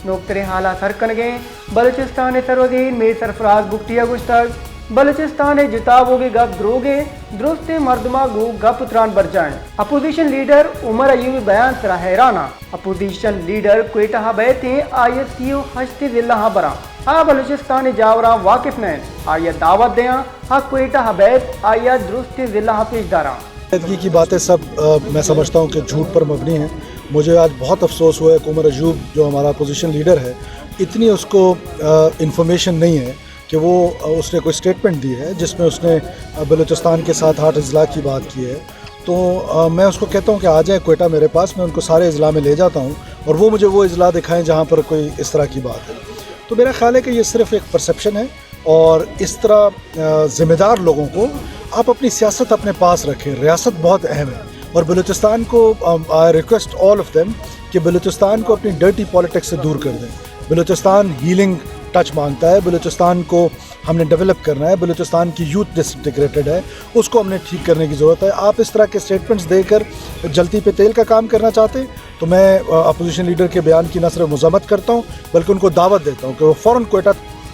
नोक्तरे हाला सरकनगे बलूचिस्तान सरवदीन में सरफराज बुकटिया गुश्तक बलूचिस्तान जिताबोगे गप द्रोगे दुरुस्त मर्दमा गो गप उतरान बर जाए अपोजिशन लीडर उमर अयूबी बयान सरा हैराना अपोजिशन लीडर क्वेटा हबैते आयसीओ हश्ते जिल्ला बरा हाँ बलूचिस्तान जावरा वाकिफ ने आया दावत दें हाँ क्वेटा हबैत आया दुरुस्त जिला पेशदारा की बातें सब मैं समझता हूँ कि झूठ पर मबनी हैं। मुझे आज बहुत अफसोस हुआ है कि उमर अयूब जो हमारा अपोजिशन लीडर है इतनी उसको इंफॉर्मेशन नहीं है कि वो उसने कोई स्टेटमेंट दी है जिसमें उसने बलूचिस्तान के साथ 8 अजला की बात की है। तो मैं उसको कहता हूँ कि आ जाए क्वेटा मेरे पास, मैं उनको सारे अजला में ले जाता हूँ और वो मुझे वो अजला दिखाएं जहाँ पर कोई इस तरह की बात है। तो मेरा ख्याल है कि ये सिर्फ एक परसेप्शन है और इस तरह ज़िम्मेदार लोगों को आप अपनी सियासत अपने पास रखें। रियासत बहुत अहम है और बलूचिस्तान को I request all of them कि बलूचिस्तान को अपनी डर्टी पॉलिटिक्स से दूर कर दें। बलूचिस्तान हीलिंग टच मांगता है, बलूचिस्तान को हमने डेवलप करना है, बलूचिस्तान की यूथ डिसइंटीग्रेटेड है, उसको हमने ठीक करने की ज़रूरत है। आप इस तरह के स्टेटमेंट्स देकर जलती पे तेल का काम करना चाहते हैं तो मैं अपोजिशन लीडर के बयान की न सिर्फ मज़म्मत करता हूँ बल्कि उनको दावत देता हूँ कि वो फ़ौरन क्वेटा